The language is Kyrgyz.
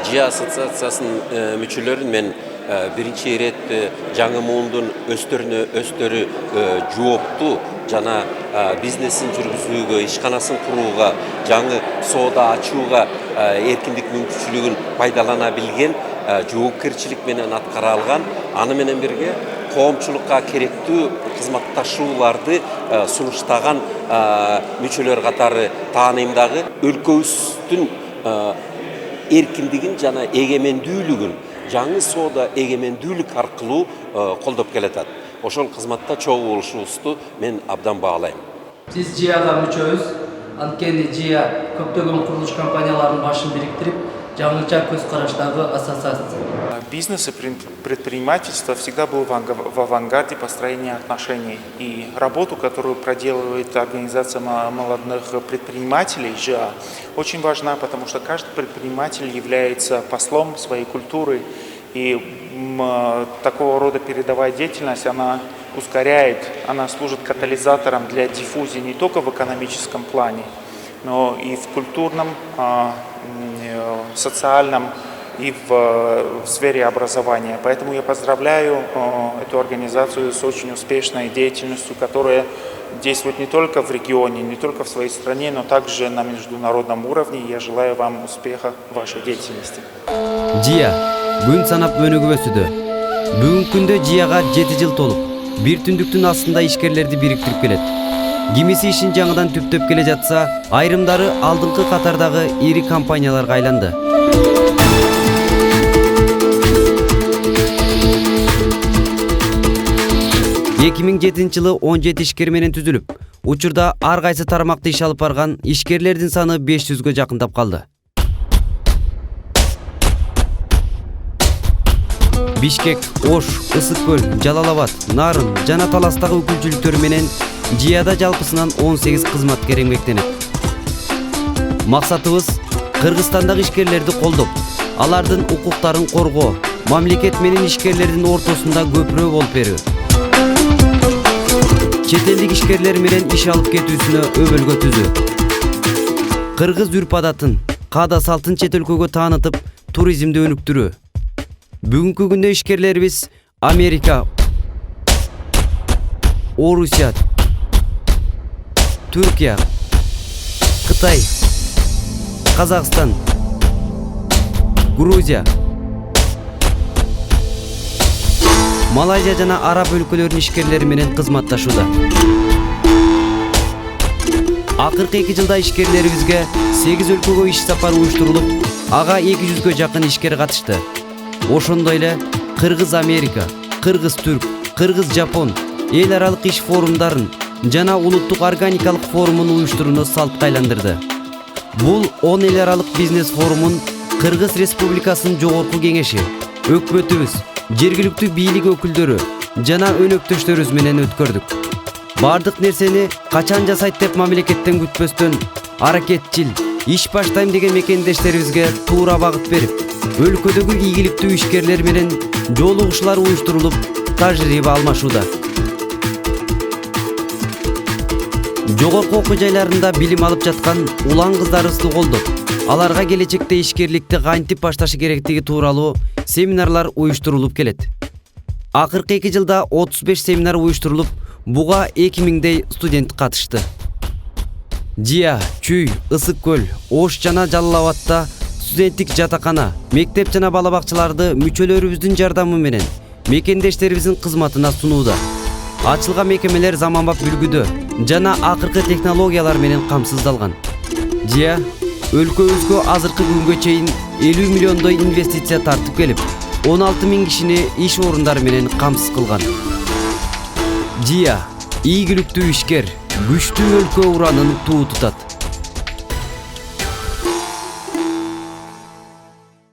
ЖИА ассоциациясынын мүчөлөрүн мен биринчи ирет жаңы муундун өстөрү жооптуу жана бизнесин жүргүзүүгө, ишканасын курууга, жаңы соода ачууга эркиндик мүмкүнчүлүгүн пайдалана билген, жоопкерчилик менен аткара алган, аны менен бирге коомчулукка керектүү кызматташууларды сунуштаган мүчөлөр катары тааныймдагы өлкөбүздүн эркиндигин жана эгемендүүлүгүн жаңы соода эгемендүүлүк аркылуу колдоп келатат. Ошол кызматта чогуу болушубузду мен абдан баалайм. Биз ЖИАга мүчөбүз. Анткени ЖИА көптөгөн курулуш компанияларынын башын бириктирип, жаңыча көз караштагы ассоциация. Бизнес и предпринимательство всегда был в авангарде построения отношений. И работу, которую проделывает организация молодых предпринимателей ЖИА, очень важна, потому что каждый предприниматель является послом своей культуры. И такого рода передовая деятельность, она ускоряет, она служит катализатором для диффузии не только в экономическом плане, но и в культурном, социальном и в сфере образования. Поэтому я поздравляю эту организацию с очень успешной деятельностью, которая действует не только в регионе, не только в своей стране, но также на международном уровне. Я желаю вам успеха в вашей деятельности. ЖИА күн санап өнүгүп өсүүдө. Бүгүнкү күндө ЖИАга 7 жыл толуп, бир түндүктүн астында ишкерлерди бириктирип келет. Кимиси ишин жаңыдан түптөп келе жатса, айрымдары алдыңкы катардагы ири компанияларга айланды. жылы 17 ишкер менен түзүлүп, учурда ар кайсы тармакта иш алып барган ишкерлердин саны 500гө жакындап калды. Бишкек, Ош, Ысык көл, Жалал-Абад, Нарын жана Таластагы өкүлчүлүктөр менен ЖИАда жалпысынан 18 кызматкер эмгектенет. Максатыбыз Кыргызстандагы ишкерлерди колдоп, алардын укуктарын коргоо, мамлекет менен ишкерлердин ортосунда көпүрө болуп берүү. Чет элдик ишкерлер менен иш алып кетүүсүнө өбөлгө түзүү. Кыргыз үрп-адатын, каада салтын чет өлкөгө таанытып, туризмди өнүктүрүү. Бүгүнкү күндө ишкерлерибиз Америка, Орусия, Түркия, Кытай, Казакстан, Грузия, Малайзия жана араб өлкөлөрүнүн ишкерлери менен кызматташууда. Акыркы 2 жылда ишкерлерибизге 8 өлкөгө иш сапары уюштурулуп, ага 200гө жакын ишкер катышты. Ошондой эле Кыргыз Америка, Кыргыз Түрк, Кыргыз Жапон эл аралык иш форумдарын жана улуттук органикалык форумун уюштурууну салтка айландырды. Бул 10 эл аралык бизнес форумун Кыргыз Республикасынын жогорку кеңеши, өкмөтүбүз, жергиликтүү бийлик өкүлдөрү жана өнөктөштөрүбүз менен өткөрдүк. Бардык нерсени качан жасайт деп мамлекеттен күтпөстөн, аракетчил, иш баштайм деген мекендештерибизге туура багыт берип, өлкөдөгү ийгиликтүү ишкерлер менен жолугушуулар уюштурулуп, тажрыйба алмашууда. Жогорку окуу жайларында билим алып жаткан улан кыздарыбызды колдоп, аларга келечекте ишкерликти кантип башташы керектиги тууралуу семинарлар уюштурулуп келет. Акыркы 2 жылда 35 семинар уюштурулуп, буга 2000дей студент катышты. ЖИА, Чүй, Ысык көл, Ош жана Жалал-Абадта студенттик жатакана, мектеп жана бала бакчаларды мүчөлөрүбүздүн жардамы менен мекендештерибиздин кызматына сунууда. Ачылган мекемелер заманбап үлгүдө жана акыркы технологиялар менен камсыздалган. ЖИА өлкөбүзгө азыркы күнгө чейин 50 миллиондой инвестиция тартып келип, 16 000 кишини иш орундары менен камсыз кылган. ЖИА ийгиликтүү ишкер, күчтүү өлкө уранын туу тутат.